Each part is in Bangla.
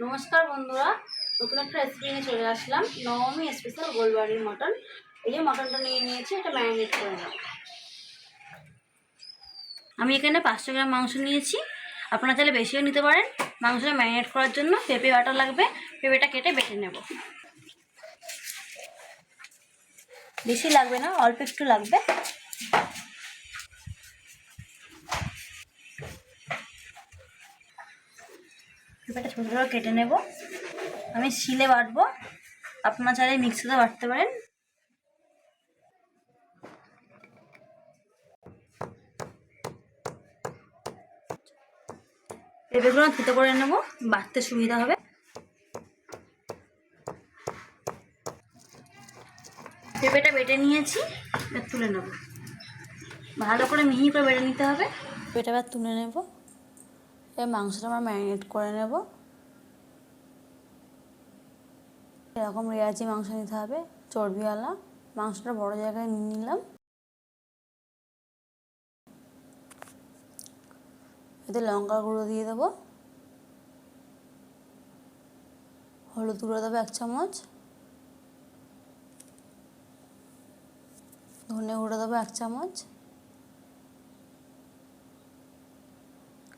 নমস্কার বন্ধুরা, নতুন একটা রেসিপি নিয়ে চলে আসলাম। নবমী স্পেশাল গোলবাড়ির মটন। এই যে মটনটা নিয়ে নিয়েছি, এটা ম্যারিনেট করে নেব। আমি এখানে 500 গ্রাম মাংস নিয়েছি, আপনারা চাইলে বেশিও নিতে পারেন। মাংসটা ম্যারিনেট করার জন্য পেঁপে বাটা লাগবে, পেঁপেটা কেটে বেটে নেব। বেশি লাগবে না, অল্প একটু লাগবে। পেঁপেটা ছোটো ছোটো কেটে নেব। আমি শিলে বাটবো, আপনারা চাইলে মিক্সিতে বাটতে পারেন। পেঁপেগুলো থেতো করে নেব, বাটতে সুবিধা হবে। পেঁপেটা বেটে নিয়েছি, এবার তুলে নেব। ভালো করে মিহি করে বেটে নিতে হবে। পেঁপেটা এবার তুলে নেব। এবার মাংসটা আমরা ম্যারিনেট করে নেব। এরকম রেয়াজি মাংস নিতে হবে, চর্বিওয়ালা। মাংসটা বড় জায়গায় নিয়ে নিলাম। এতে লঙ্কা গুঁড়ো দিয়ে দেবো, হলুদ গুঁড়ো দেবো 1 চামচ, ধনে গুঁড়ো দেবো 1 চামচ,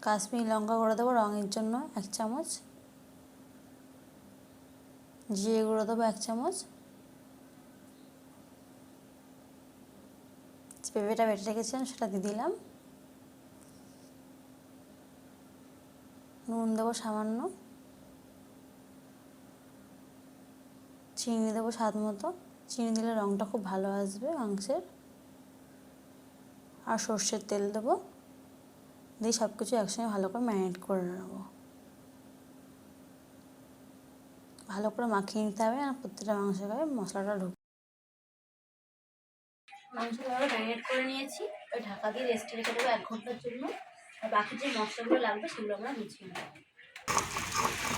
কাশ্মীরি লঙ্কা গুঁড়ো দেবো রঙের জন্য 1 চামচ, জিরে গুঁড়ো দেবো 1 চামচ। পেঁপেটা বেটে রেখেছিলাম সেটা দিয়ে দিলাম। নুন দেবো সামান্য, চিনি দেবো স্বাদ মতো। চিনি দিলে রঙটা খুব ভালো আসবে মাংসের। আর সর্ষের তেল দেবো, দিয়ে সব কিছু একসঙ্গে ভালো করে ম্যারিনেট করে নেবো। ভালো করে মাখিয়ে নিতে হবে, আর প্রত্যেকটা মাংসের গায়ে মশলাটা ঢুকবে। মাংসগুলো ম্যারিনেট করে নিয়েছি, ওই ঢাকা দিয়ে রেস্টে রেখে দেবো 1 ঘন্টার জন্য। আর বাকি যে মশলাগুলো লাগবে সেগুলো আমরা গুছিয়ে নেব।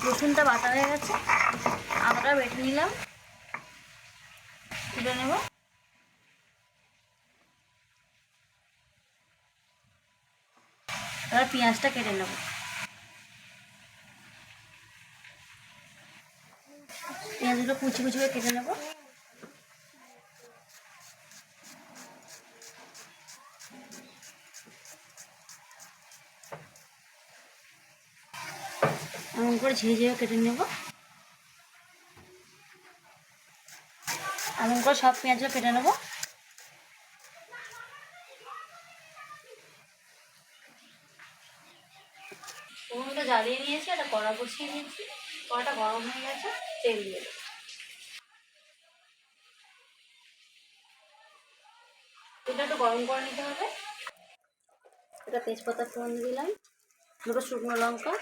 রসুনটা বাটা হয়ে গেছে, আদাটা বেটে নিলাম, তুলে নেব। এবার পেঁয়াজটা কেটে নেব। পেঁয়াজগুলো কুচি কুচি করে কেটে নেব। এমন করে ঝিরে ঝিরে কেটে নেব। এমন করে সব পেঁয়াজগুলো কেটে নেব। উনুনটা জ্বালিয়ে নিয়েছি, একটা কড়া বসিয়ে দিয়েছি। কড়াটা গরম হয়ে গেছে, তেল দিয়ে দেবো। তেলটা একটু গরম করে নিতে হবে। এটা তেজপাতা ফোড়ন দিলাম, 2টো শুকনো লঙ্কা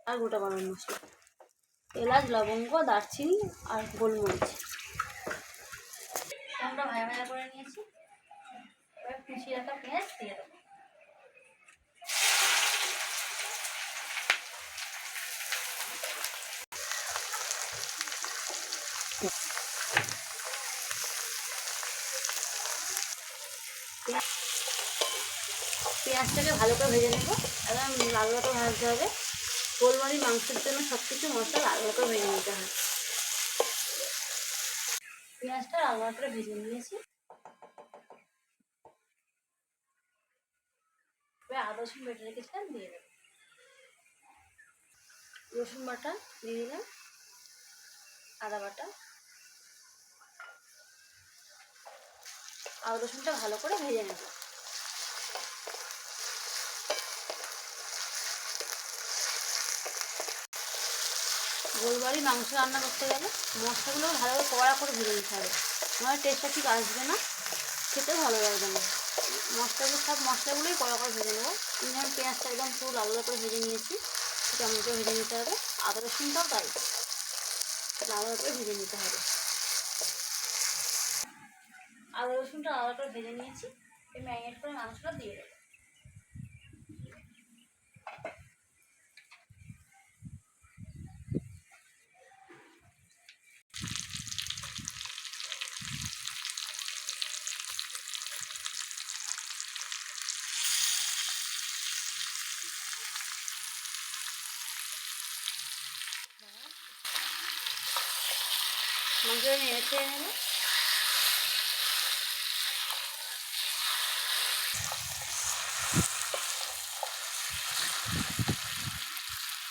আর গোটা গরম মশলা, এলাচ, লবঙ্গ, দারচিনি আর গোলমরিচ। ফোড়নটা ভাজা ভাজা করে নিয়েছি। এবার কুচিয়ে রাখা পেঁয়াজ দিয়ে দেবো। পেঁয়াজটাকে ভালো করে ভেজে নেবো, একদম লাল লাল করে ভাজতে হবে। গোলবাড়ি মাংসের জন্য সব কিছু মশলা লাল লাল করে ভেজে নিতে হয়। পেঁয়াজটা লাল লাল করে ভেজে নিয়েছি। এবার আদা রসুন বেটে রেখেছিলাম দিয়ে দেবো। রসুন বাটা দিয়ে দিলাম, আদা বাটা। আদা রসুনটা ভালো করে ভেজে নেব। গোলবাড়ি মাংস রান্না করতে গেলে মশলাগুলো ভালো করে কড়া করে ভেজে নিতে হবে, নয় টেস্টটা ঠিক আসবে না, খেতেও ভালো লাগবে না। সব মশলাগুলোই কড়া করে ভেজে নেবো। যেমন পেঁয়াজটা একদম পুরো লাল লাল করে ভেজে নিয়েছি, কেমন করে ভেজে নিতে হবে। আদা রসুনটাও তাই লাল লাল করে ভেজে নিতে হবে। আদা রসুনটা লাল করে ভেজে নিয়েছি। এই ম্যারিনেট করে মাংসটা দিয়ে দেবো। মাংসটা নেড়ে ছেড়ে নেবো।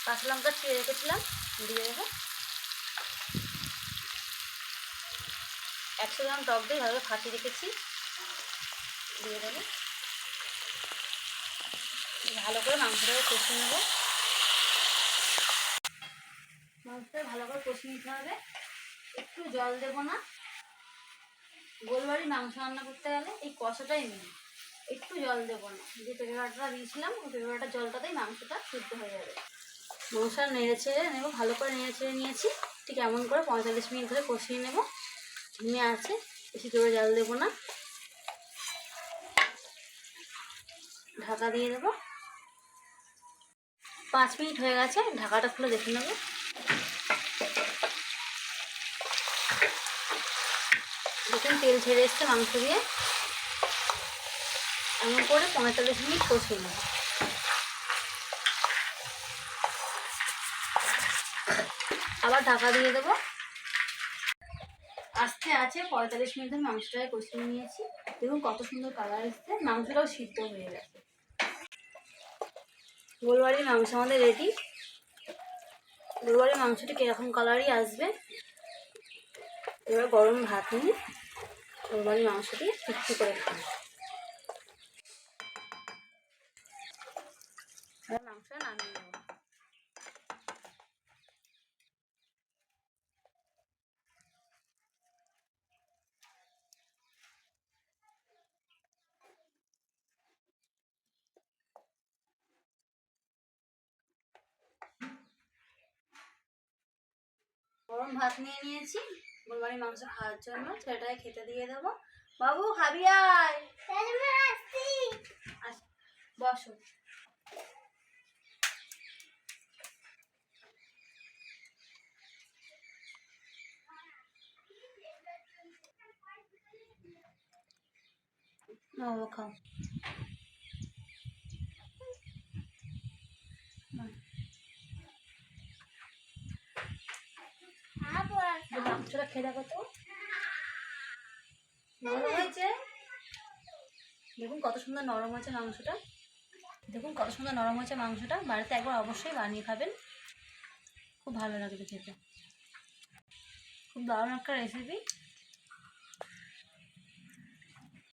কাঁচা লঙ্কা ছিঁড়ে রেখেছিলাম, দিয়ে দেবো। 100 গ্রাম টক দিয়ে ভালো ফাটিয়ে রেখেছি, দিয়ে দেবো। ভালো করে মাংসটাকে কষিয়ে নেবো। মাংসটা ভালো করে কষিয়ে নিতে হবে, একটু জল দেবো না। গোলবাড়ি মাংস রান্না করতে গেলে এই কষাটাই মেন, একটু জল দেবো না। যে পেঁপে বাটাটা দিয়েছিলাম ওই পেঁপে বাটার জলটাতেই মাংসটা সিদ্ধ হয়ে যাবে। মাংসটা নেড়ে ছেড়ে নেবো, ভালো করে নেড়ে ছেড়ে নিয়েছি। ঠিক এমন করে 45 মিনিট ধরে কষিয়ে নেবো। ঝিমে আছে, বেশি জোরে জল দেবো না। ঢাকা দিয়ে দেবো। 5 মিনিট হয়ে গেছে, ঢাকাটা খুলে দেখে নেবো। দেখুন তেল ছেড়ে এসছে মাংস দিয়ে। এমন করে 45 মিনিট কষিয়ে নেবো। আবার ঢাকা দিয়ে দেবো। আস্তে আছে 45 মিনিট ধরে মাংসটাকে কষিয়ে নিয়েছি। দেখুন কত সুন্দর কালার এসছে, মাংসটাও সিদ্ধ হয়ে গেছে। গোলবাড়ির মাংস আমাদের রেডি। গোলবাড়ির মাংসটি কিরকম কালারই আসবে। এবার গরম ভাত নিয়ে গোলবাড়ির মাংসটি তৃপ্তি করে খান। এবার মাংসটা নামিয়ে নেব। গরম ভাত নিয়ে নিয়েছি গোলবাড়ির মাংস খাওয়ার জন্য। ছেলেটাকে খেতে দিয়ে দেবো। বাবু খাবি আয়, বসো। বাবা খাও। মাংসটা খেয়ে দেখো তো, নরম হয়েছে। দেখুন কত সুন্দর নরম হয়েছে মাংসটা। দেখুন কত সুন্দর নরম হয়েছে মাংসটা। বাড়িতে একবার অবশ্যই বানিয়ে খাবেন, খুব ভালো লাগবে খেতে। খুব দারুণ একটা রেসিপি।